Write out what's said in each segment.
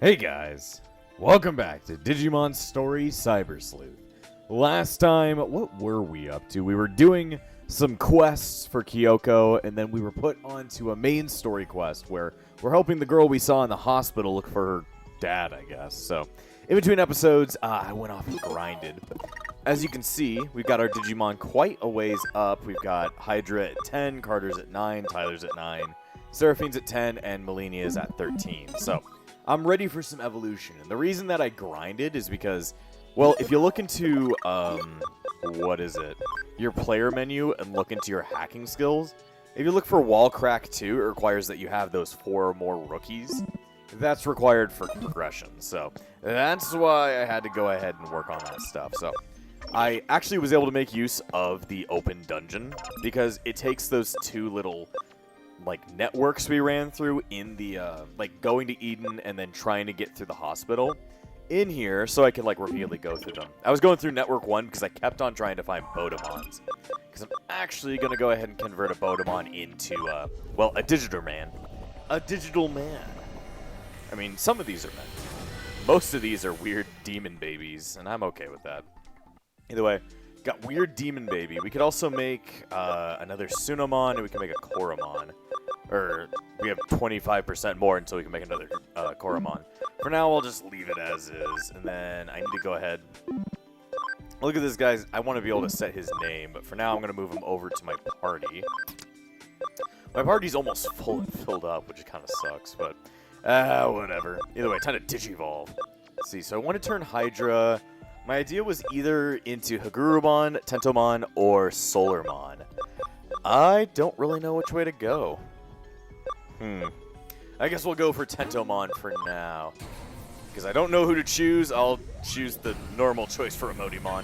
Hey guys, welcome back to Digimon Story Sleuth. Last time, what were we up to? We were doing some quests for Kyoko, and then we were put onto a main story quest where we're helping the girl we saw in the hospital look for her dad, I guess. So, in between episodes, I went off and grinded. As you can see, we've got our Digimon quite a ways up. We've got Hydra at 10, Carter's at 9, Tyler's at 9, Seraphine's at 10, and Melania is at 13. So, I'm ready for some evolution, and the reason that I grinded is because, well, if you look into, your player menu and look into your hacking skills, if you look for Wall Crack 2, it requires that you have those 4 or more rookies. That's required for progression, so that's why I had to go ahead and work on that stuff. So I actually was able to make use of the open dungeon, because it takes those 2 little networks we ran through in the, going to Eden and then trying to get through the hospital in here so I could, repeatedly go through them. I was going through Network 1 because I kept on trying to find Bodemons. Because I'm actually going to go ahead and convert a Bodemon into, a digital man. A digital man. I mean, some of these are men. Most of these are weird demon babies, and I'm okay with that. Either way, got weird demon baby. We could also make another Sunamon, and we can make a Koromon. Or we have 25% more until we can make another Koromon. For now, I'll just leave it as is, and then I need to go ahead. Look at this, guys. I want to be able to set his name, but for now, I'm going to move him over to my party. My party's almost filled up, which kind of sucks, but whatever. Either way, time to Digivolve. Let's see, so I want to turn Hydra. My idea was either into Hagurumon, Tentomon, or Solarmon. I don't really know which way to go. I guess we'll go for Tentomon for now. Because I don't know who to choose, I'll choose the normal choice for Emodimon.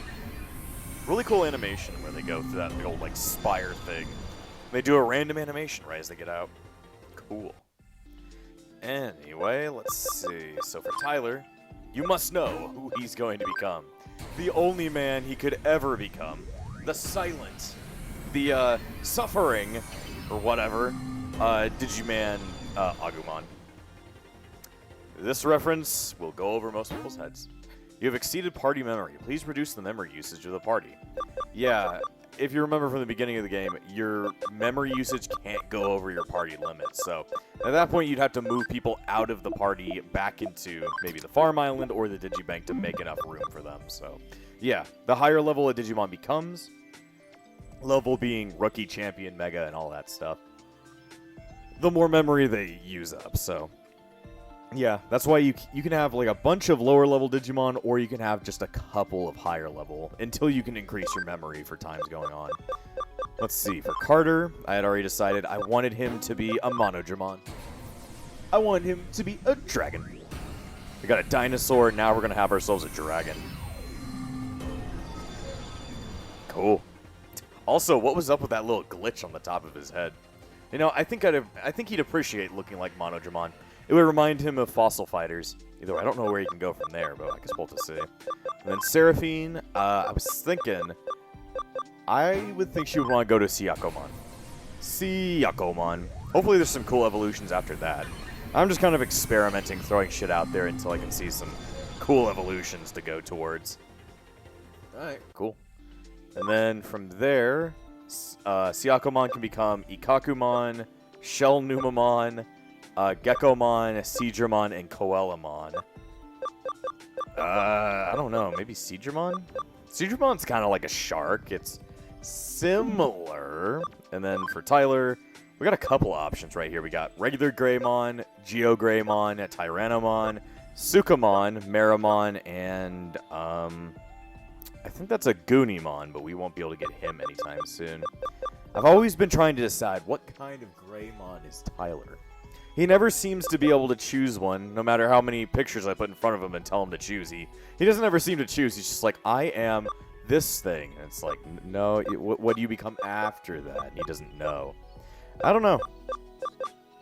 Really cool animation where they go through that big old, spire thing. They do a random animation right as they get out. Cool. Anyway, let's see. So for Tyler, you must know who he's going to become. The only man he could ever become. The silent, the suffering, or whatever, Digimon Agumon. This reference will go over most people's heads. You have exceeded party memory. Please reduce the memory usage of the party. Yeah, if you remember from the beginning of the game, your memory usage can't go over your party limit. So at that point, you'd have to move people out of the party back into maybe the farm island or the Digibank to make enough room for them. So yeah, the higher level a Digimon becomes, level being rookie, champion, mega, and all that stuff, the more memory they use up. So yeah, that's why you can have a bunch of lower level Digimon, or you can have just a couple of higher level until you can increase your memory for times going on. Let's see, for Carter, I had already decided I wanted him to be a Monodramon. I want him to be a dragon. We got a dinosaur, now we're gonna have ourselves a dragon. Cool. Also, what was up with that little glitch on the top of his head? You know, I think he'd appreciate looking like Monodramon. It would remind him of Fossil Fighters. Either way, I don't know where you can go from there, but I guess we'll have to see. And then Seraphine, I was thinking, I would think she would want to go to Siakomon. Siakomon. Hopefully there's some cool evolutions after that. I'm just kind of experimenting, throwing shit out there until I can see some cool evolutions to go towards. Alright, cool. And then from there, Siakomon can become Ikakumon, Shell Numamon, Geckomon, Seadramon, and Koelamon. I don't know. Maybe Seadramon? Seadramon's kind of like a shark. It's similar. And then for Tyler, we got a couple options right here. We got regular Greymon, Geogreymon, Tyrannomon, Sukamon, Meramon, and I think that's a Goonimon, but we won't be able to get him anytime soon. I've always been trying to decide what kind of Greymon is Tyler. He never seems to be able to choose one, no matter how many pictures I put in front of him and tell him to choose. He doesn't ever seem to choose. He's just like, I am this thing. And it's like, no, what do you become after that? And he doesn't know. I don't know.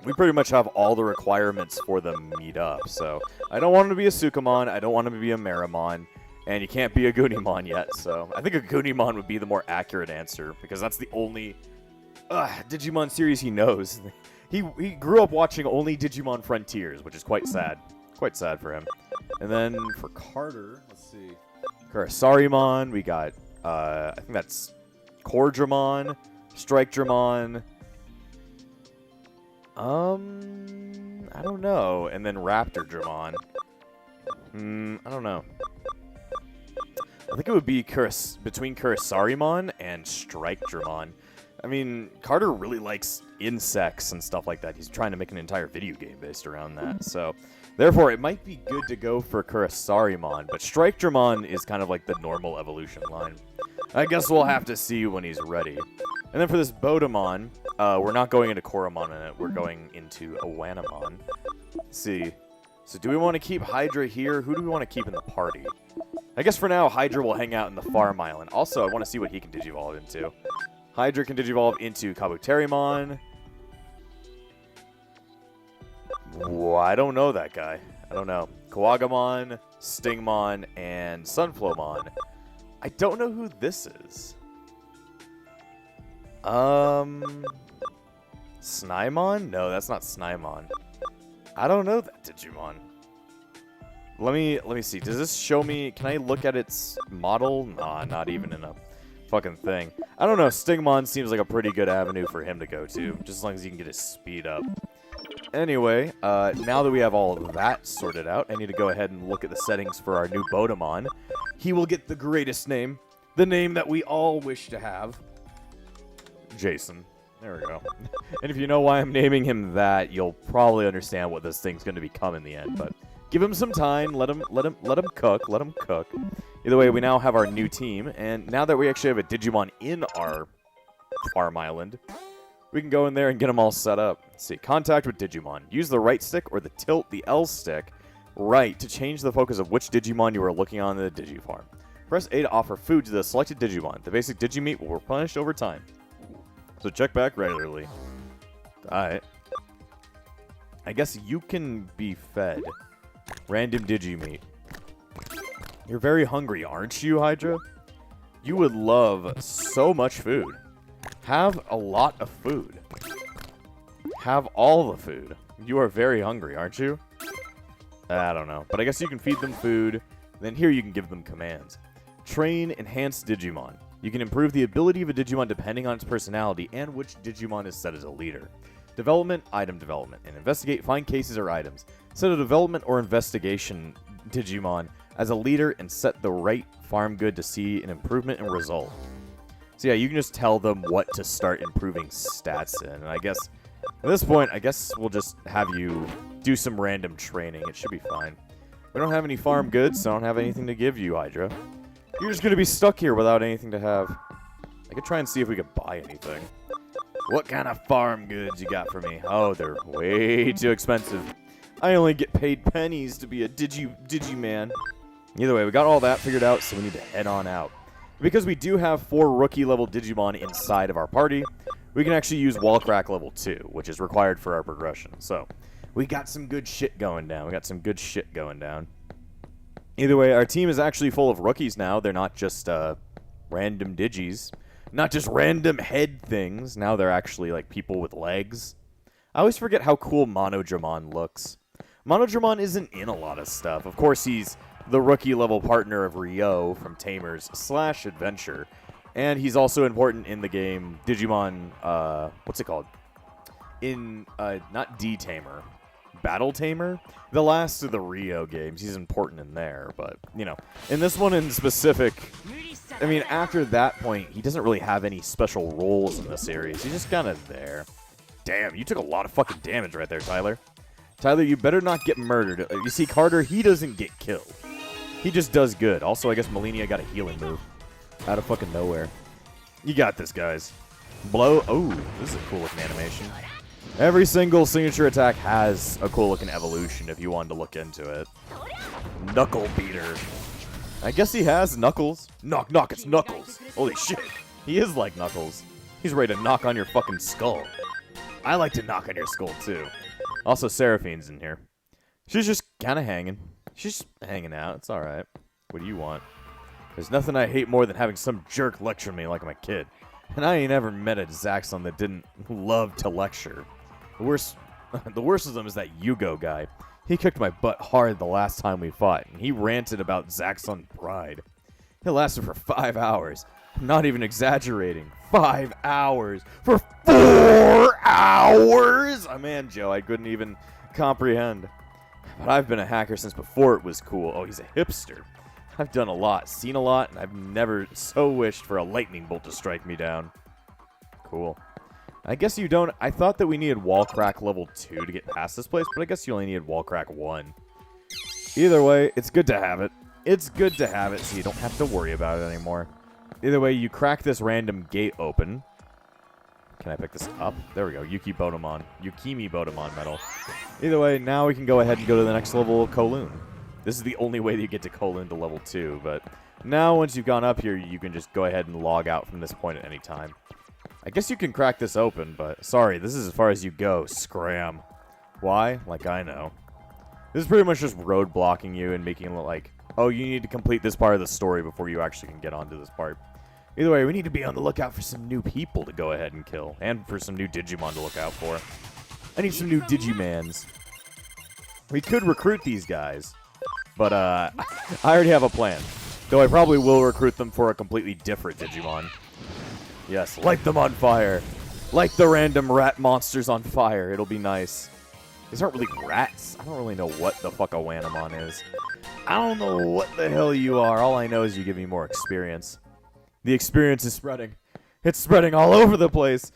We pretty much have all the requirements for them meet up. So I don't want him to be a Sukamon. I don't want him to be a Meramon. And you can't be a Goonimon yet. So I think a Goonimon would be the more accurate answer, because that's the only Digimon series he knows. He grew up watching only Digimon Frontiers, which is quite sad. Quite sad for him. And then for Carter, let's see. Karasarimon, we got, I think that's Cordramon, Strike Dramon. I don't know. And then Raptor Dramon. I don't know. I think it would be between Karasarimon and Strike Dramon. I mean, Carter really likes insects and stuff like that. He's trying to make an entire video game based around that. So, therefore, it might be good to go for Karasarimon. But Strike Dramon is kind of like the normal evolution line. I guess we'll have to see when he's ready. And then for this Bodemon, we're not going into Koromon in it. We're going into Awanamon. Let's see. So do we want to keep Hydra here? Who do we want to keep in the party? I guess for now, Hydra will hang out in the Farm Island. Also, I want to see what he can Digivolve into. Hydra can Digivolve into Kabuterimon. Whoa, I don't know that guy. I don't know. Kawagamon, Stingmon, and Sunflowmon. I don't know who this is. Snymon? No, that's not Snymon. I don't know that Digimon. Let me see. Does this show me? Can I look at its model? Nah, not even in a fucking thing. I don't know. Stingmon seems like a pretty good avenue for him to go to, just as long as he can get his speed up. Anyway, now that we have all of that sorted out, I need to go ahead and look at the settings for our new Bodemon. He will get the greatest name, the name that we all wish to have. Jason. There we go. And if you know why I'm naming him that, you'll probably understand what this thing's going to become in the end. But give him some time. Let him cook. Let him cook. Either way, we now have our new team, and now that we actually have a Digimon in our farm island, we can go in there and get them all set up. Let's see. Contact with Digimon. Use the right stick or the L stick right to change the focus of which Digimon you are looking on in the Digifarm. Press A to offer food to the selected Digimon. The basic Digimeat will replenish over time. So check back regularly. Alright. I guess you can be fed random Digimeat. You're very hungry, aren't you, Hydra? You would love so much food. Have a lot of food. Have all the food. You are very hungry, aren't you? I don't know. But I guess you can feed them food. Then here you can give them commands. Train Enhanced Digimon. You can improve the ability of a Digimon depending on its personality and which Digimon is set as a leader. Development, item development, and investigate, find cases or items. Set a development or investigation Digimon as a leader and set the right farm good to see an improvement in result. So yeah, you can just tell them what to start improving stats in. And I guess, at this point, I guess we'll just have you do some random training. It should be fine. We don't have any farm goods, so I don't have anything to give you, Hydra. You're just going to be stuck here without anything to have. I could try and see if we could buy anything. What kind of farm goods you got for me? Oh, they're way too expensive. I only get paid pennies to be a Digiman. Either way, we got all that figured out, so we need to head on out. Because we do have 4 rookie-level Digimon inside of our party, we can actually use Wall Crack level 2, which is required for our progression. So, we got some good shit going down. Either way, our team is actually full of rookies now. They're not just random Digis. Not just random head things. Now they're actually like people with legs. I always forget how cool Monodramon looks. Monodramon isn't in a lot of stuff. Of course, he's the rookie-level partner of Ryo from Tamers / Adventure. And he's also important in the game Digimon, what's it called? Not D-Tamer. Battle Tamer? The last of the Ryo games. He's important in there, but, you know. In this one in specific, I mean, after that point, he doesn't really have any special roles in the series. He's just kind of there. Damn, you took a lot of fucking damage right there, Tyler. Tyler, you better not get murdered. You see, Carter, he doesn't get killed. He just does good. Also, I guess Melania got a healing move. Out of fucking nowhere. You got this, guys. Blow. Oh, this is a cool looking animation. Every single signature attack has a cool looking evolution if you wanted to look into it. Knuckle Beater. I guess he has Knuckles. Knock, knock, it's Knuckles. Holy shit. He is like Knuckles. He's ready to knock on your fucking skull. I like to knock on your skull, too. Also, Seraphine's in here. She's just kind of hanging. She's just hanging out. It's alright. What do you want? There's nothing I hate more than having some jerk lecture me like I'm a kid. And I ain't ever met a Zaxxon that didn't love to lecture. The worst of them is that Yugo guy. He kicked my butt hard the last time we fought, and he ranted about Zaxxon pride. It lasted for 5 hours. I'm not even exaggerating. 5 hours. For 4 hours! Oh, man, Joe, I couldn't even comprehend. But I've been a hacker since before it was cool. Oh, he's a hipster. I've done a lot, seen a lot, and I've never so wished for a lightning bolt to strike me down. Cool. I guess you don't... I thought that we needed wall crack level 2 to get past this place, but I guess you only needed wall crack 1. Either way, it's good to have it. It's good to have it so you don't have to worry about it anymore. Either way, you crack this random gate open. Can I pick this up? There we go. Yukimi Botamon medal. Either way, now we can go ahead and go to the next level of Kowloon. This is the only way that you get to Kowloon to level 2, but now once you've gone up here, you can just go ahead and log out from this point at any time. I guess you can crack this open, but sorry, this is as far as you go. Scram. Why? Like I know. This is pretty much just road blocking you and making it look like, oh, you need to complete this part of the story before you actually can get onto this part. Either way, we need to be on the lookout for some new people to go ahead and kill, and for some new Digimon to look out for. I need some new Digimans. We could recruit these guys, but I already have a plan. Though I probably will recruit them for a completely different Digimon. Yes, light them on fire. Light the random rat monsters on fire. It'll be nice. These aren't really rats. I don't really know what the fuck a Wanamon is. I don't know what the hell you are. All I know is you give me more experience. The experience is spreading. It's spreading all over the place.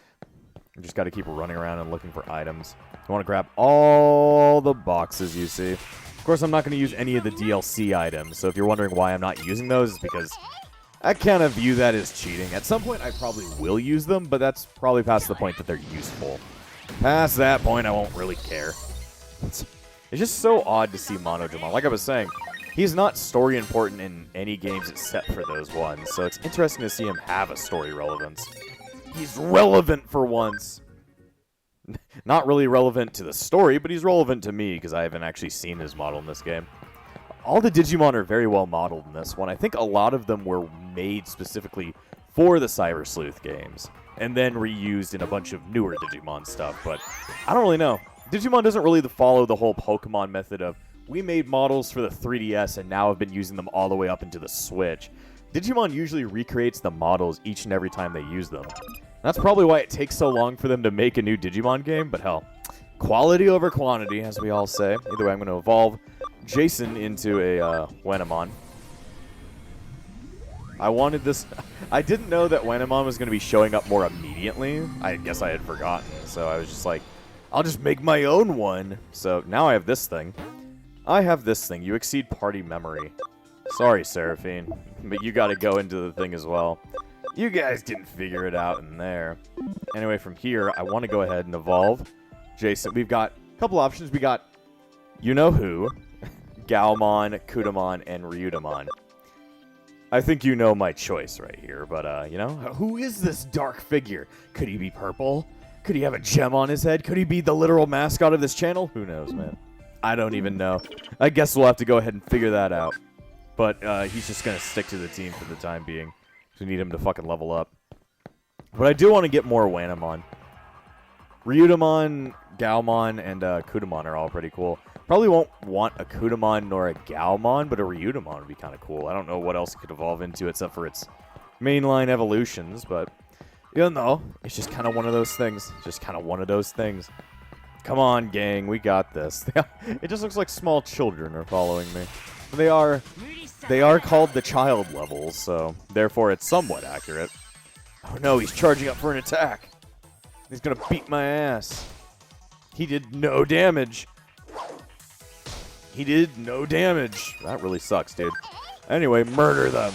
I just got to keep running around and looking for items. I want to grab all the boxes you see. Of course, I'm not going to use any of the DLC items, so if you're wondering why I'm not using those, it's because I kind of view that as cheating. At some point, I probably will use them, but that's probably past the point that they're useful. Past that point, I won't really care. It's just so odd to see Monodramon. Like I was saying, he's not story important in any games except for those ones, so it's interesting to see him have a story relevance. He's relevant for once. Not really relevant to the story, but he's relevant to me because I haven't actually seen his model in this game. All the Digimon are very well modeled in this one. I think a lot of them were made specifically for the Cyber Sleuth games, and then reused in a bunch of newer Digimon stuff, but I don't really know. Digimon doesn't really follow the whole Pokemon method of, we made models for the 3DS and now have been using them all the way up into the Switch. Digimon usually recreates the models each and every time they use them. That's probably why it takes so long for them to make a new Digimon game, but hell, quality over quantity, as we all say. Either way, I'm going to evolve Jason into a Wanamon. I wanted this... I didn't know that Wanamon was going to be showing up more immediately. I guess I had forgotten, so I was just like, I'll just make my own one. So now I have this thing. I have this thing. You exceed party memory. Sorry, Seraphine, but you got to go into the thing as well. You guys didn't figure it out in there. Anyway, from here, I want to go ahead and evolve Jason. We've got a couple options. We got you-know-who, Gaomon, Kudamon, and Ryudamon. I think you know my choice right here, but, you know, who is this dark figure? Could he be purple? Could he have a gem on his head? Could he be the literal mascot of this channel? Who knows, man? I don't even know. I guess we'll have to go ahead and figure that out. But he's just going to stick to the team for the time being. We need him to fucking level up. But I do want to get more Wanamon. Ryudamon, Gaomon, and Kudamon are all pretty cool. Probably won't want a Kudamon nor a Gaomon, but a Ryudamon would be kind of cool. I don't know what else it could evolve into except for its mainline evolutions, but you know, it's just kind of one of those things. Just kind of one of those things. Come on, gang, we got this. It just looks like small children are following me. They are called the child levels, so therefore it's somewhat accurate. Oh no, he's charging up for an attack. He's gonna beat my ass. He did no damage. He did no damage. That really sucks, dude. Anyway, murder them.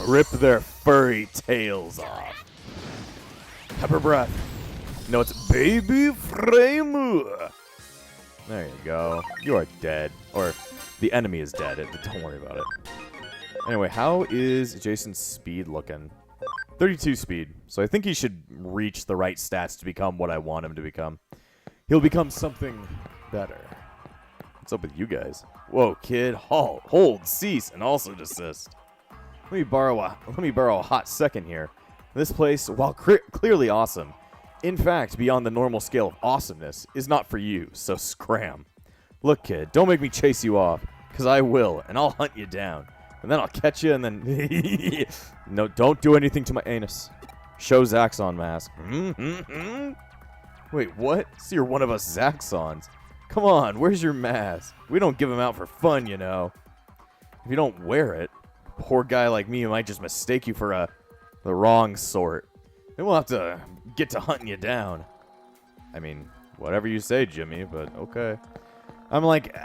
Rip their furry tails off. Pepper breath. No, it's baby Fremu. There you go. You are dead. Or the enemy is dead. Don't worry about it. Anyway, how is Jason's speed looking? 32 speed. So I think he should reach the right stats to become what I want him to become. He'll become something better. What's up with you guys? Whoa, kid. Halt, hold, cease, and also desist. Let me borrow a hot second here. This place, while clearly awesome, in fact, beyond the normal scale of awesomeness, is not for you, so scram. Look, kid, don't make me chase you off, because I will, and I'll hunt you down. And then I'll catch you, and then... No, don't do anything to my anus. Show Zaxxon mask. Wait, what? So you're one of us Zaxxons. Come on, where's your mask? We don't give them out for fun, you know. If you don't wear it, a poor guy like me might just mistake you for the wrong sort. Then we'll have to get to hunting you down. I mean, whatever you say, Jimmy, but okay. I'm like,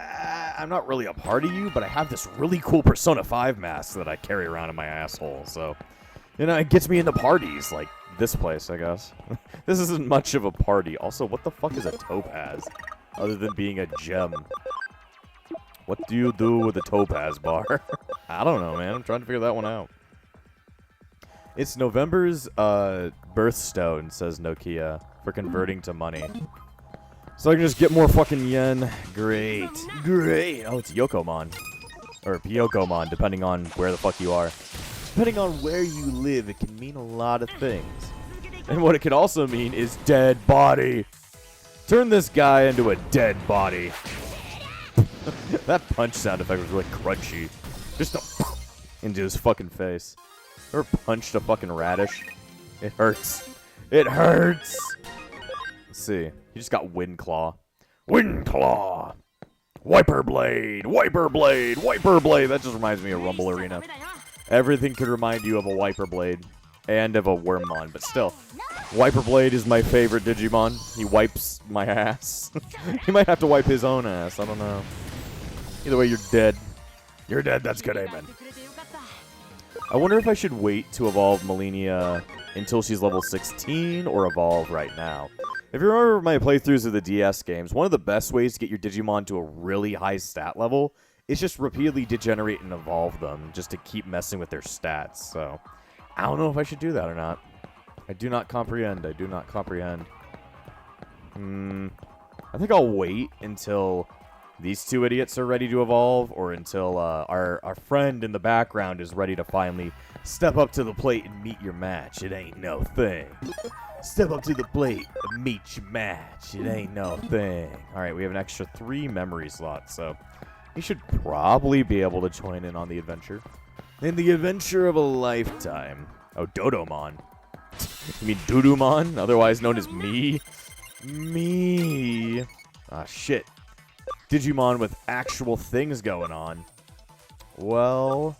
I'm not really a part of you, but I have this really cool Persona 5 mask that I carry around in my asshole, so... You know, it gets me into parties, like this place, I guess. This isn't much of a party. Also, what the fuck is a topaz? Other than being a gem. What do you do with a topaz bar? I don't know, man. I'm trying to figure that one out. It's November's birthstone, says Nokia, for converting to money. So I can just get more fucking yen. Great. Great. Oh, it's Yokomon. Or Pyokomon, depending on where the fuck you are. Depending on where you live, it can mean a lot of things. And what it could also mean is dead body. Turn this guy into a dead body. That punch sound effect was really crunchy. Just into his fucking face. Ever punched a fucking radish? It hurts. It hurts! Let's see. He just got Wind Claw. Wind Claw! Wiper Blade! Wiper Blade! Wiper Blade! That just reminds me of Rumble Arena. Everything could remind you of a Wiper Blade. And of a Wormmon, but still. Wiper Blade is my favorite Digimon. He wipes my ass. He might have to wipe his own ass. I don't know. Either way, you're dead. You're dead. That's good, amen. I wonder if I should wait to evolve Melania until she's level 16 or evolve right now. If you remember my playthroughs of the DS games, one of the best ways to get your Digimon to a really high stat level is just repeatedly degenerate and evolve them just to keep messing with their stats. So, I don't know if I should do that or not. I do not comprehend. I do not comprehend. I think I'll wait until these two idiots are ready to evolve, or until our friend in the background is ready to finally step up to the plate and meet your match. It ain't no thing. Step up to the plate and meet your match. It ain't no thing. Alright, we have an extra 3 memory slots, so he should probably be able to join in on the adventure. In the adventure of a lifetime. Oh, Dodomon. You mean Dudumon, otherwise known as me? Me. Ah, shit. Digimon with actual things going on. Well,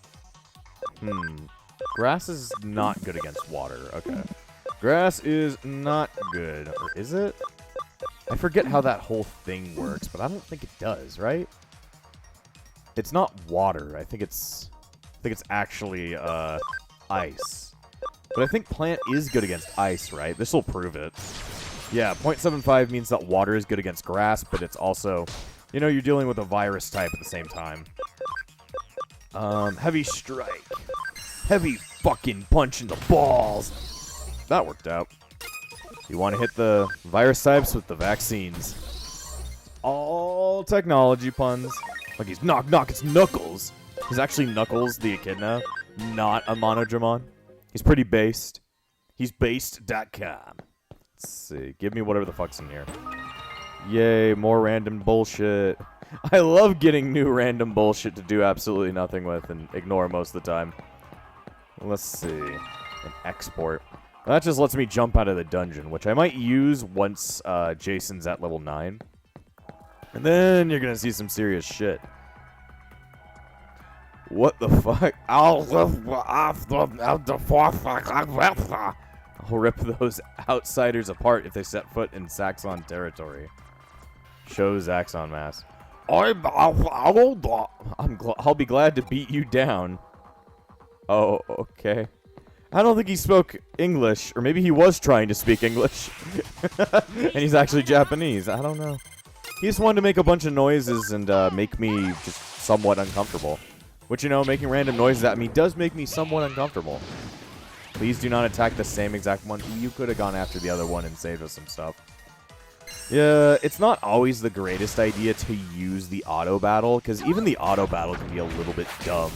grass is not good against water. Okay. Grass is not good. Or is it? I forget how that whole thing works, but I don't think it does, right? It's not water. I think it's actually ice. But I think plant is good against ice, right? This will prove it. Yeah, 0.75 means that water is good against grass, but it's also, you know, you're dealing with a virus type at the same time. Heavy strike. Heavy fucking punch in the balls. That worked out. You want to hit the virus types with the vaccines. All technology puns. Like he's knock, it's Knuckles. He's actually Knuckles the Echidna, not a Monodramon. He's pretty based. He's based.com. Let's see. Give me whatever the fuck's in here. Yay, more random bullshit. I love getting new random bullshit to do absolutely nothing with and ignore most of the time. Let's see. An export. That just lets me jump out of the dungeon, which I might use once Jason's at level 9. And then you're going to see some serious shit. What the fuck? I'll rip those outsiders apart if they set foot in Zaxxon territory. Show Zaxxon mask. I'll be glad to beat you down. Oh, okay. I don't think he spoke English, or maybe he was trying to speak English. And he's actually Japanese. I don't know. He just wanted to make a bunch of noises and make me just somewhat uncomfortable. Which, you know, making random noises at me does make me somewhat uncomfortable. Please do not attack the same exact one. You could have gone after the other one and saved us some stuff. Yeah, it's not always the greatest idea to use the auto battle, because even the auto battle can be a little bit dumb.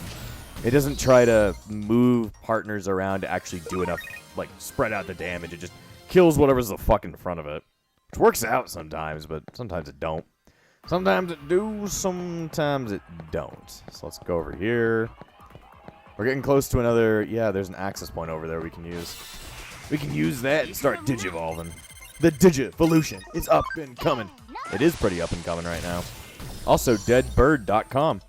It doesn't try to move partners around to actually do enough, like, spread out the damage. It just kills whatever's the fuck in front of it. Which works out sometimes, but sometimes it don't. Sometimes it do, sometimes it don't. So let's go over here. We're getting close to another... Yeah, there's an access point over there we can use. We can use that and start digivolving. The Digivolution is up and coming. It is pretty up and coming right now. Also, deadbird.com.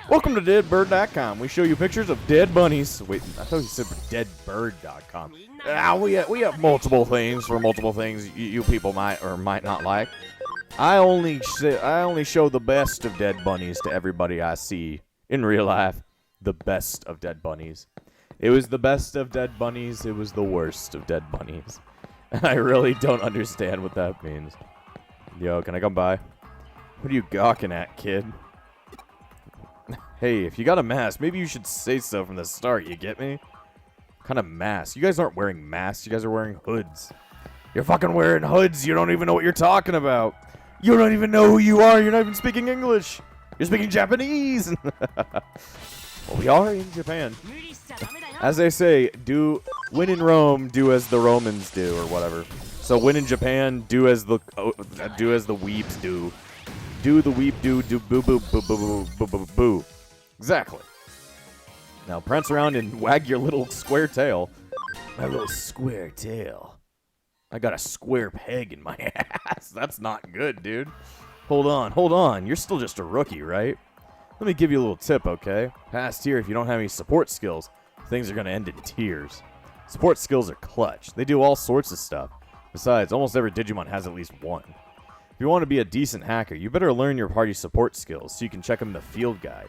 Welcome to deadbird.com. We show you pictures of dead bunnies. Wait, I thought you said deadbird.com. We have multiple things for multiple things you people might or might not like. I only show the best of dead bunnies to everybody I see in real life. The best of dead bunnies. It was the best of dead bunnies. It was the worst of dead bunnies. And I really don't understand what that means. Yo, can I come by? What are you gawking at, kid? Hey, if you got a mask, maybe you should say so from the start, you get me? What kind of mask? You guys aren't wearing masks, you guys are wearing hoods. You're fucking wearing hoods, you don't even know what you're talking about. You don't even know who you are, you're not even speaking English. You're speaking Japanese. Well, we are in Japan. As they say, when in Rome, do as the Romans do, or whatever. So when in Japan, do as the weebs do. Do the weeb do boo boo boo boo boo boo boo. Exactly. Now prance around and wag your little square tail. My little square tail. I got a square peg in my ass. That's not good, dude. Hold on. You're still just a rookie, right? Let me give you a little tip, okay? Past here, if you don't have any support skills, things are going to end in tears. Support skills are clutch. They do all sorts of stuff. Besides, almost every Digimon has at least one. If you want to be a decent hacker, you better learn your party's support skills so you can check them in the field guide.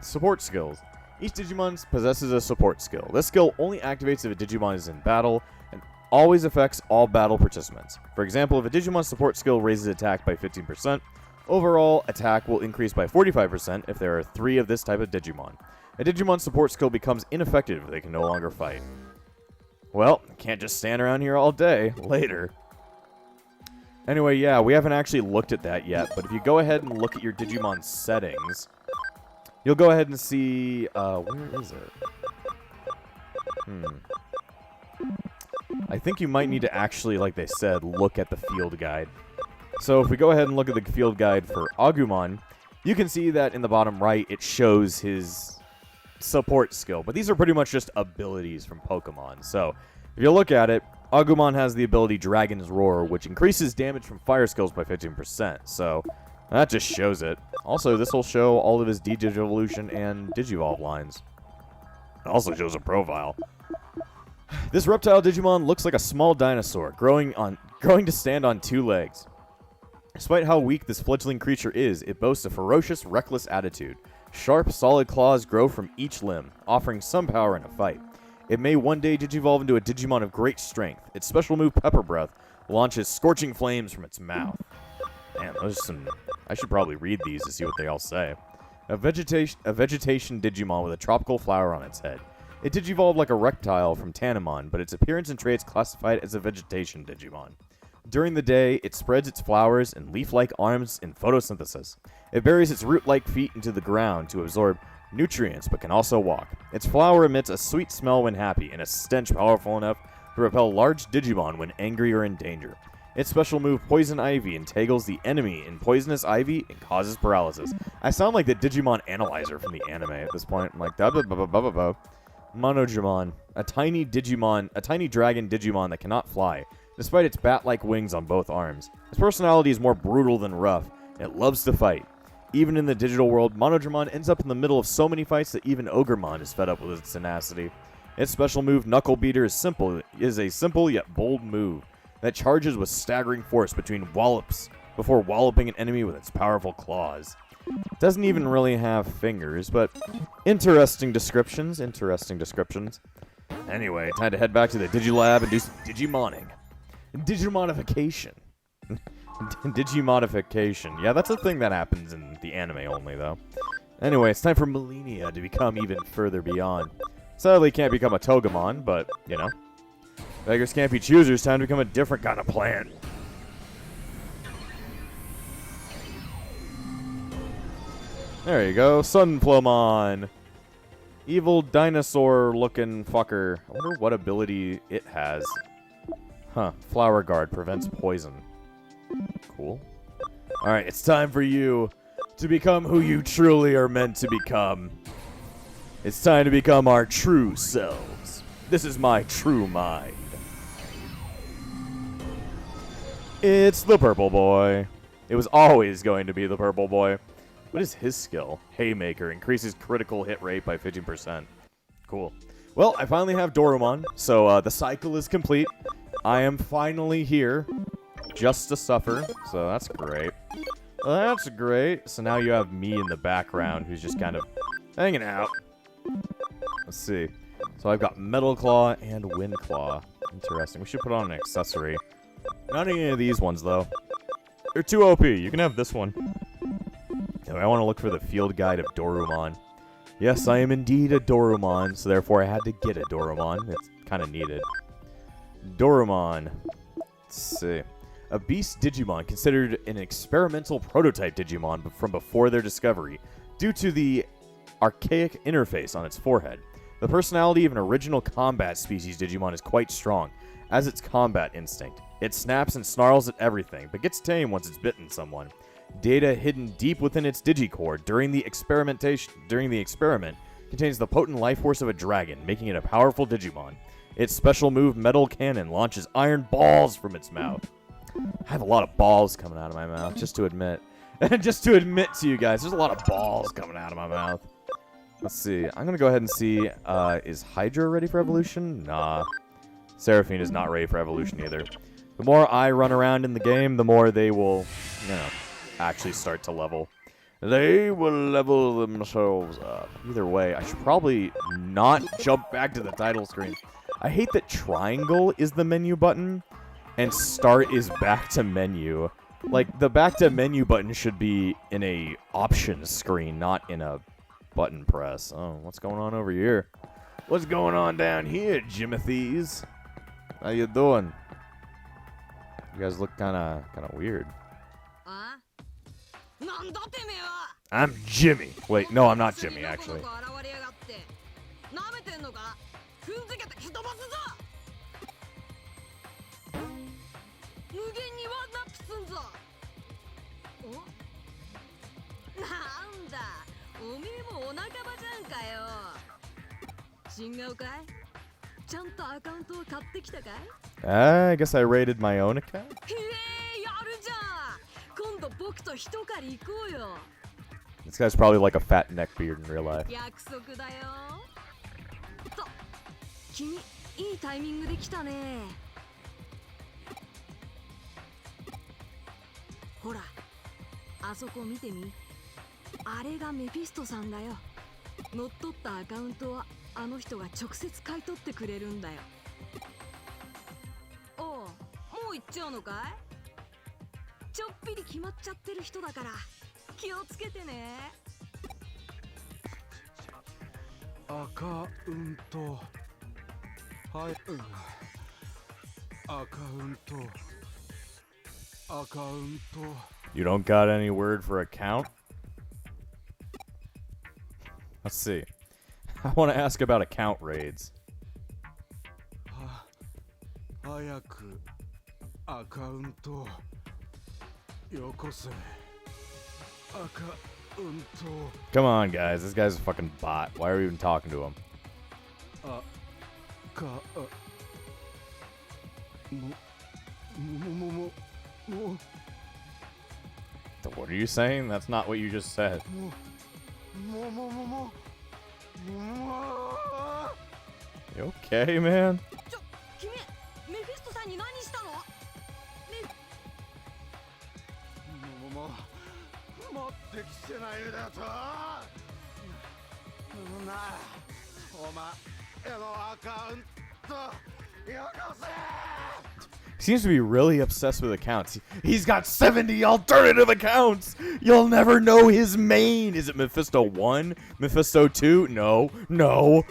Support skills. Each Digimon possesses a support skill. This skill only activates if a Digimon is in battle and always affects all battle participants. For example, if a Digimon support skill raises attack by 15%, overall attack will increase by 45% if there are 3 of this type of Digimon. A Digimon support skill becomes ineffective if they can no longer fight. Well, can't just stand around here all day. Later. Anyway, yeah, we haven't actually looked at that yet, but if you go ahead and look at your Digimon settings, you'll go ahead and see, where is it? I think you might need to actually, like they said, look at the field guide. So if we go ahead and look at the field guide for Agumon, you can see that in the bottom right, it shows his support skill. But these are pretty much just abilities from Pokemon. So if you look at it, Agumon has the ability Dragon's Roar, which increases damage from fire skills by 15%. So that just shows it. Also, this will show all of his Digivolution and Digivolve lines. It also shows a profile. This reptile Digimon looks like a small dinosaur, growing to stand on 2 legs. Despite how weak this fledgling creature is, it boasts a ferocious, reckless attitude. Sharp, solid claws grow from each limb, offering some power in a fight. It may one day digivolve into a Digimon of great strength. Its special move, Pepper Breath, launches scorching flames from its mouth. Man, those are some... I should probably read these to see what they all say. A vegetation Digimon with a tropical flower on its head. It digivolved like a reptile from Tanimon, but its appearance and traits classified as a vegetation Digimon. During the day, it spreads its flowers and leaf-like arms in photosynthesis. It buries its root-like feet into the ground to absorb nutrients, but can also walk. Its flower emits a sweet smell when happy, and a stench powerful enough to repel large Digimon when angry or in danger. Its special move, Poison Ivy, entangles the enemy in poisonous ivy and causes paralysis. I sound like the Digimon Analyzer from the anime at this point. I'm like, Monodramon, a tiny dragon Digimon that cannot fly, despite its bat-like wings on both arms. Its personality is more brutal than rough, and it loves to fight. Even in the digital world, Monodramon ends up in the middle of so many fights that even Ogremon is fed up with its tenacity. Its special move, Knuckle Beater, is a simple yet bold move that charges with staggering force before walloping an enemy with its powerful claws. It doesn't even really have fingers, but interesting descriptions. Anyway, time to head back to the Digilab and do some Digimoning. Digimodification. Digimodification. Yeah, that's a thing that happens in the anime only, though. Anyway, it's time for Millennia to become even further beyond. Sadly, can't become a Togemon, but, you know. Beggars can't be choosers. Time to become a different kind of plant. There you go. Sunflowmon. Evil dinosaur-looking fucker. I wonder what ability it has. Huh. Flower Guard prevents poison. Cool. Alright, it's time for you to become who you truly are meant to become. It's time to become our true selves. This is my true mind. It's the purple boy. It was always going to be the purple boy. What is his skill? Haymaker. Increases critical hit rate by 15%. Cool. Well, I finally have Dorumon, so the cycle is complete. I am finally here just to suffer, so that's great. That's great. So now you have me in the background who's just kind of hanging out. Let's see. So I've got Metal Claw and Wind Claw. Interesting. We should put on an accessory. Not any of these ones, though. They're too OP. You can have this one. Anyway, I want to look for the field guide of Dorumon. Yes, I am indeed a Dorumon, so therefore I had to get a Dorumon. It's kind of needed. Dorumon. Let's see. A beast Digimon considered an experimental prototype Digimon from before their discovery, due to the archaic interface on its forehead. The personality of an original combat species Digimon is quite strong, as its combat instinct. It snaps and snarls at everything, but gets tame once it's bitten someone. Data hidden deep within its digicore during the experiment contains the potent life force of a dragon, making it a powerful Digimon. Its special move, Metal Cannon, launches iron balls from its mouth. I have a lot of balls coming out of my mouth, just to admit. Just to admit to you guys, there's a lot of balls coming out of my mouth. Let's see. I'm going to go ahead and see, is Hydra ready for evolution? Nah. Seraphine is not ready for evolution either. The more I run around in the game, the more they will, actually start to level. They will level themselves up. Either way, I should probably not jump back to the title screen. I hate that triangle is the menu button and start is back to menu. Like, the back to menu button should be in a options screen, not in a button press. Oh, what's going on over here? What's going on down here, Jimothy's? How you doing? You guys look kind of weird. I'm Jimmy. Wait, no, I'm not Jimmy, actually. I guess I raided my own account. This guy's probably like a fat neckbeard in real life. You don't got any word for account? Let's see. I want to ask about account raids. Come on, guys. This guy's a fucking bot. Why are we even talking to him? What are you saying? That's not what you just said. You okay, man? Seems to be really obsessed with accounts. He's got 70 alternative accounts. You'll never know his main. Is it Mephisto 1? Mephisto 2? No. No.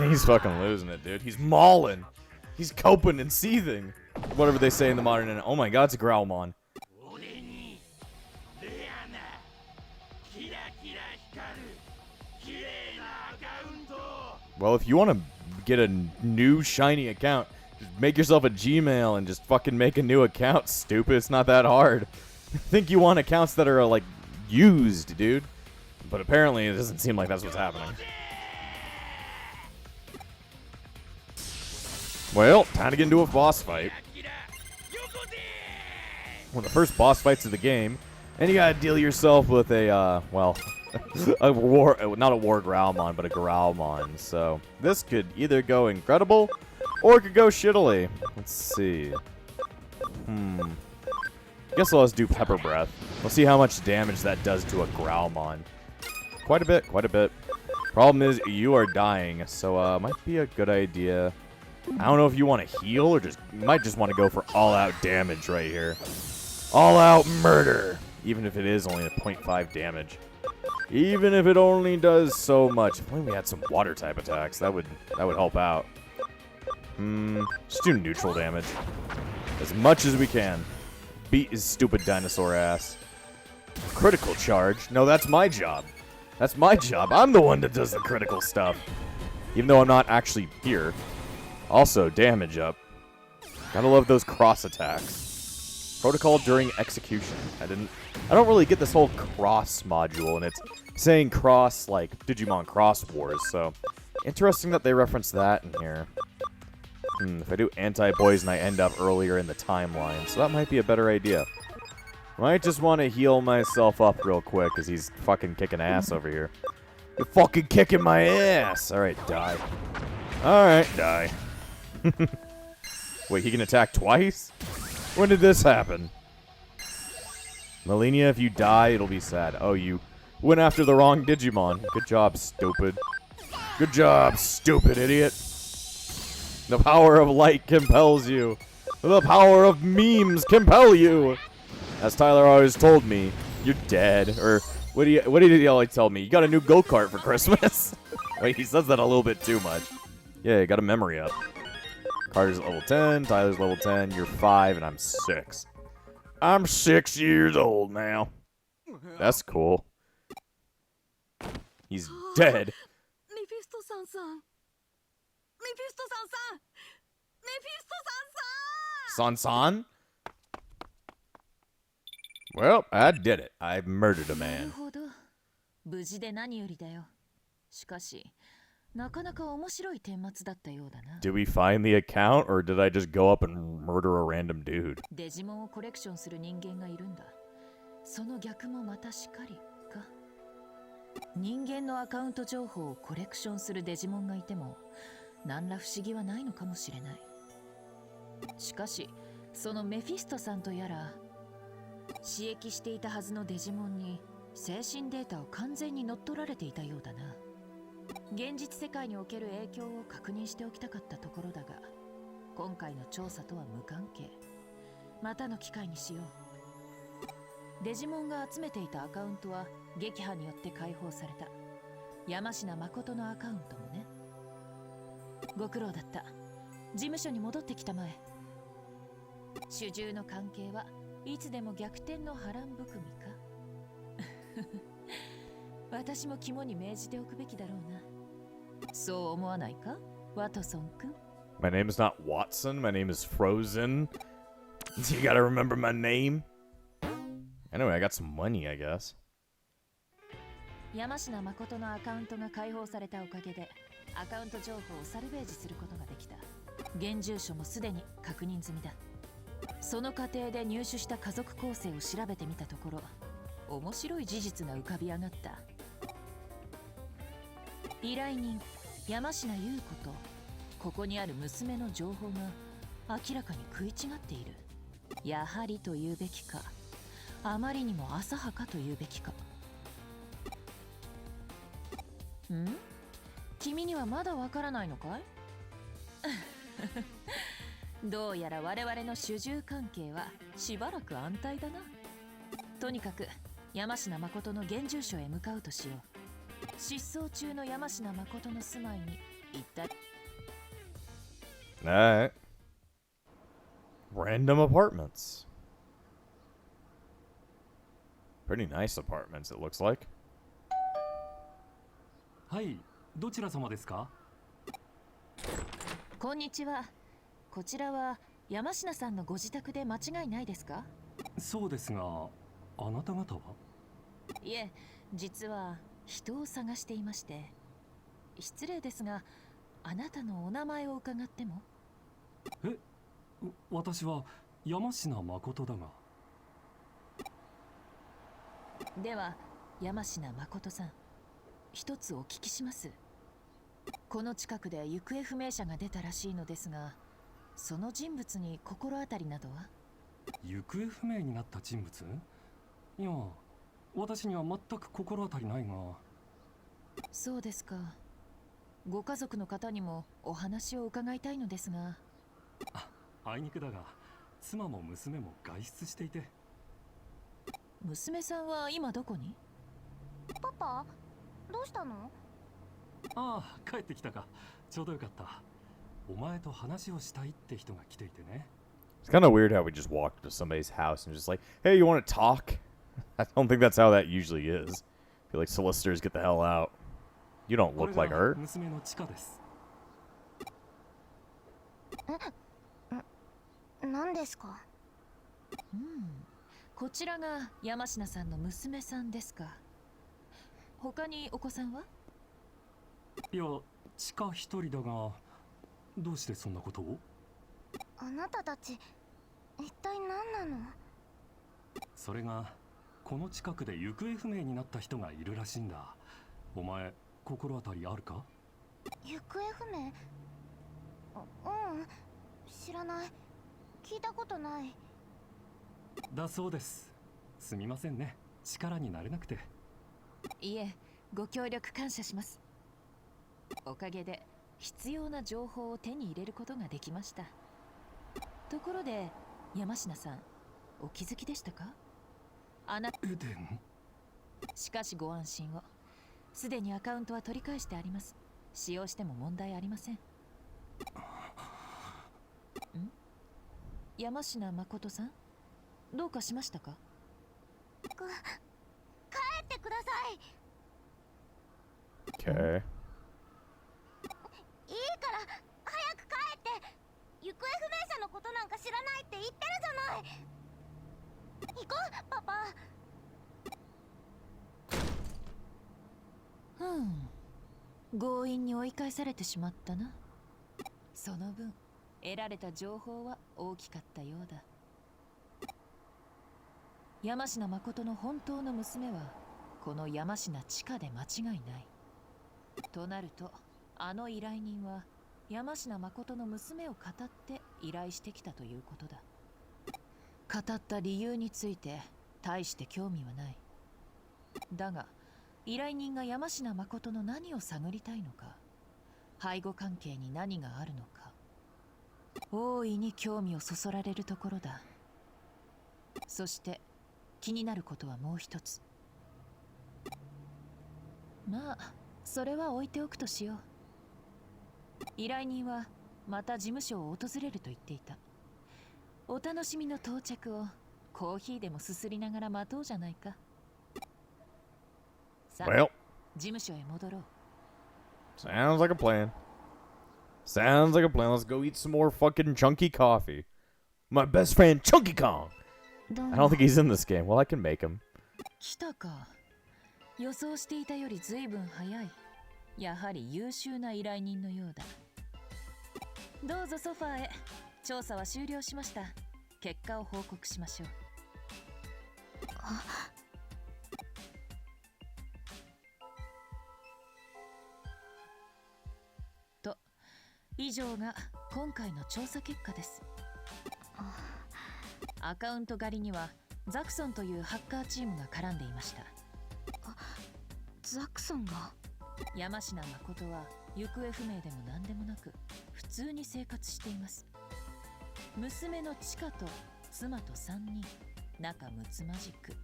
He's fucking losing it, dude. He's mauling. He's coping and seething. Whatever they say in the modern internet. Oh my god, it's a Growlmon. Well, if you want to get a new shiny account, just make yourself a Gmail and just fucking make a new account, stupid. It's not that hard. I think you want accounts that are, like, used, dude. But apparently it doesn't seem like that's what's happening. Well, time to get into a boss fight. One of the first boss fights of the game. And you gotta deal yourself with a, well, not a War Growlmon, but a Growlmon. So this could either go incredible, or it could go shittily. Let's see. Guess I'll just do Pepper Breath. We'll see how much damage that does to a Growlmon. Quite a bit, quite a bit. Problem is, you are dying, so might be a good idea. I don't know if you want to heal, or you might just want to go for all-out damage right here. All-out murder! Even if it is only a 0.5 damage. Even if it only does so much. If only we had some water-type attacks, that would help out. Just do neutral damage. As much as we can. Beat his stupid dinosaur ass. Critical charge? No, that's my job. That's my job. I'm the one that does the critical stuff. Even though I'm not actually here. Also, damage up. Gotta love those cross attacks. Protocol during execution. I don't really get this whole cross module, and it's saying cross like Digimon Cross Wars, so interesting that they reference that in here. If I do anti-poison, I end up earlier in the timeline, so that might be a better idea. Might just want to heal myself up real quick, because he's fucking kicking ass over here. You're fucking kicking my ass! Alright, die. Alright, die. Wait, he can attack twice? When did this happen? Melania, if you die, it'll be sad. Oh, you went after the wrong Digimon. Good job, stupid. Good job, stupid idiot. The power of light compels you. The power of memes compel you. As Tyler always told me, you're dead. Or what did he always tell me? You got a new go-kart for Christmas. Wait, he says that a little bit too much. Yeah, you got a memory up. Carter's level 10, Tyler's level 10, you're 5, and I'm 6. I'm 6 years old now. That's cool. He's dead. San-san? Well, I did it. I murdered a man. Did we find the account, or did I just go up and murder a random dude? My name is not Watson, my name is Frozen. You gotta remember my name. Anyway, I got some money, I guess. Alright. Random apartments. Pretty nice apartments, it looks like. はい、どちら様ですか?こんにちは。こちらは山科さんのご自宅で間違いないですか？そうですが、あなた方は？いえ、実は人を探していまして。失礼ですが、あなたのお名前を伺っても？え、私は山科誠だが。では山科誠さん、一つお聞きします。この近くで行方不明者が出たらしいのですが、その人物に心当たりなどは？行方不明になった人物？いや、私には全く心当たりないが。そうですか。ご家族の方にもお話を伺いたいのですが。あいにくだが、妻も娘も外出していて。娘さんは今どこに？パパ、どうしたの？ああ、帰ってきたか。ちょうどよかった。お前と話をしたいって人が来ていてね。It's kind of weird how we just walked to somebody's house and just like, hey, you want to talk? I don't think that's how that usually is. I feel like solicitors get the hell out. You don't これ look like が her. 娘のチカです。何ですか？こちらが山科さんの娘さんですか。他にお子さんは？いや、チカ一人だが、どうしてそんなことを？あなたたち一体何なの？それが、この近くで行方不明になった人がいるらしいんだ。お前、心当たりあるか？行方不明？うん、知らない。聞いたことない。だそうです。すみませんね、力になれなくて。いえ、ご協力感謝します。おかげで必要な情報を手に入れることができました。ところで山科さん、お気づきでしたか？エデン？しかしご安心を。すでにアカウントは取り返してあります。使用しても問題ありません。山科誠さん、どうかしましたか？帰ってください。 Okay. いいから早く帰って。行方不明者のことなんか知らないって言ってるじゃない。行こう、パパ。強引に追い返されてしまったな。その分得られた情報は大きかったようだ。山科誠の本当の娘はこの山科千佳で間違いない。となると、あの依頼人は山科誠の娘を語って依頼してきたということだ。語った理由について大して興味はない。だが依頼人が山科誠の何を探りたいのか、背後関係に何があるのか、大いに興味をそそられるところだ。そして気になることはもう一つ。まあそれは置いておくとしよう。依頼人はまた事務所を訪れると言っていた。お楽しみの到着をコーヒーでもすすりながら待とうじゃないか。さあ、 Well, 事務所へ戻ろう。 sounds like a plan. Sounds like a plan. Let's go eat some more fucking chunky coffee. My best friend, Chunky Kong. どう I も don't think he's in this game. Well, I can make him. 来たか。予想していたよりずいぶん早い。やはり優秀な依頼人のようだ。どうぞソファーへ。調査は終了しました。結果を報告しましょう。と、以上が今回の調査結果です。アカウント狩りにはザクソンというハッカーチームが絡んでいました。ザクソンが？山科誠は行方不明でも何でもなく普通に生活しています。娘のチカと妻と3人、仲睦まじく。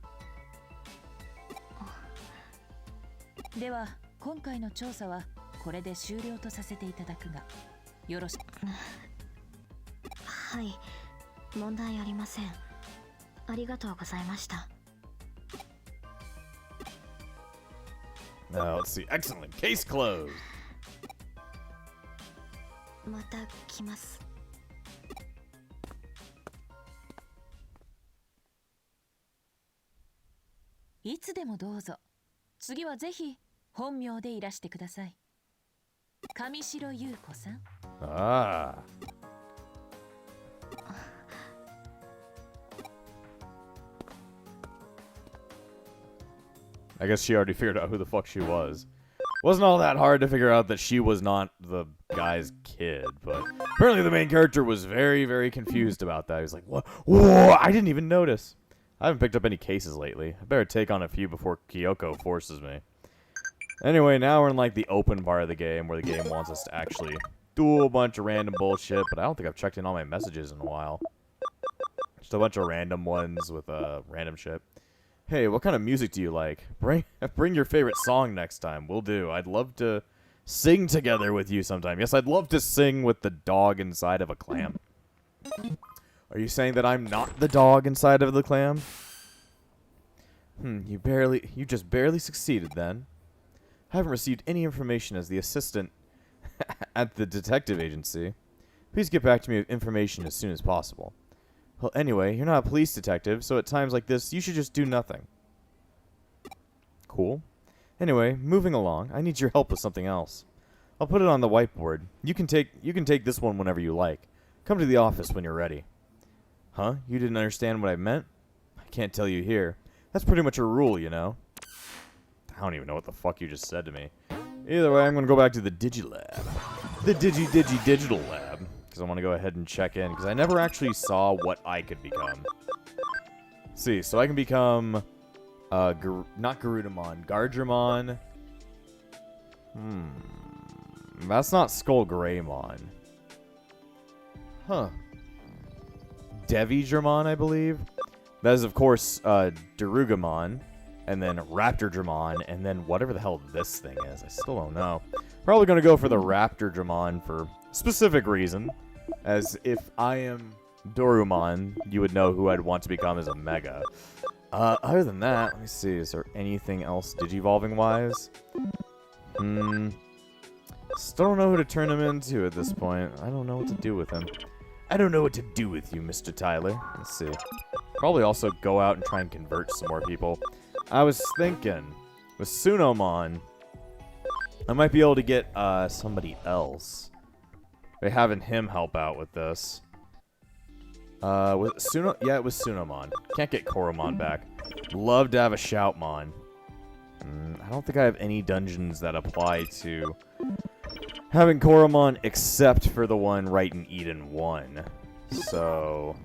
では今回の調査はこれで終了とさせていただくがよろしく。はい、問題ありません。ありがとうございました。Let's see. Excellent. Case closed. また来ます。いつでもどうぞ。次はぜひ本名でいらしてください。上白優子さん。Ah. I guess she already figured out who the fuck she was. Wasn't all that hard to figure out that she was not the guy's kid, but apparently the main character was very, very confused about that. He was like, what? Whoa, I didn't even notice. I haven't picked up any cases lately. I better take on a few before Kyoko forces me. Anyway, now we're in like the open part of the game where the game wants us to actually do a bunch of random bullshit, but I don't think I've checked in all my messages in a while. Just a bunch of random ones with random shit. Hey, what kind of music do you like? Bring your favorite song next time. Will do. I'd love to sing together with you sometime. Yes, I'd love to sing with the dog inside of a clam. Are you saying that I'm not the dog inside of the clam? You just barely succeeded then. I haven't received any information as the assistant at the detective agency. Please get back to me with information as soon as possible. Well, anyway, you're not a police detective, so at times like this, you should just do nothing. Cool. Anyway, moving along, I need your help with something else. I'll put it on the whiteboard. You can take this one whenever you like. Come to the office when you're ready. Huh? You didn't understand what I meant? I can't tell you here. That's pretty much a rule, you know. I don't even know what the fuck you just said to me. Either way, I'm going to go back to the Digilab. The Digital Lab. Because I want to go ahead and check in. Because I never actually saw what I could become. Let's see, so I can become... not Garudamon. Gardramon. That's not Skull Greymon. Huh. Devigramon, I believe. That is, of course, Darugamon. And then Raptordramon, and then whatever the hell this thing is. I still don't know. Probably going to go for the Raptordramon for specific reason. As if I am Dorumon, you would know who I'd want to become as a Mega. Other than that, let me see. Is there anything else Digivolving-wise? Still don't know who to turn him into at this point. I don't know what to do with him. I don't know what to do with you, Mr. Tyler. Let's see. Probably also go out and try and convert some more people. I was thinking, with Sunomon, I might be able to get somebody else. By having him help out with this. Was it Suno? Yeah, it was Sunomon. Can't get Koromon back. Love to have a Shoutmon. I don't think I have any dungeons that apply to having Koromon except for the one right in Eden 1. So,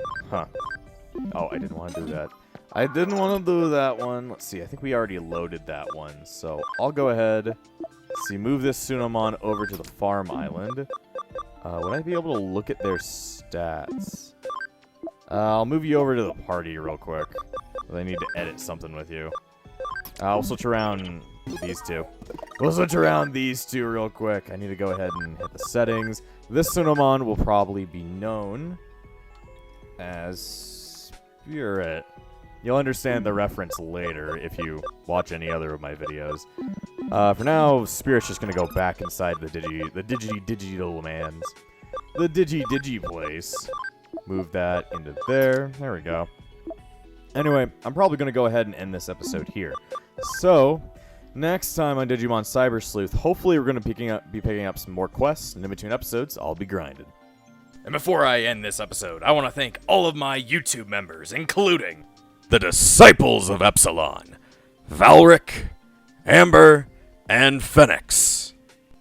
Oh, I didn't want to do that. I didn't want to do that one. Let's see, I think we already loaded that one. So, I'll go ahead. Let's see, move this Sunomon over to the farm island. Would I be able to look at their stats? I'll move you over to the party real quick. I need to edit something with you. I'll switch around these two. We'll switch around these two real quick. I need to go ahead and hit the settings. This Sunomon will probably be known as Spirit. You'll understand the reference later if you watch any other of my videos. For now, Spirit's just gonna go back inside the digital mans. The digi place. Move that into there. There we go. Anyway, I'm probably gonna go ahead and end this episode here. So, next time on Digimon Cyber Sleuth, hopefully we're gonna be picking up some more quests, and in between episodes, I'll be grinding. And before I end this episode, I want to thank all of my YouTube members, including the Disciples of Epsilon, Valric, Amber, and Phoenix.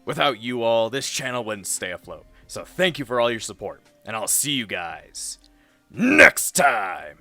Without you all, this channel wouldn't stay afloat. So thank you for all your support, and I'll see you guys next time!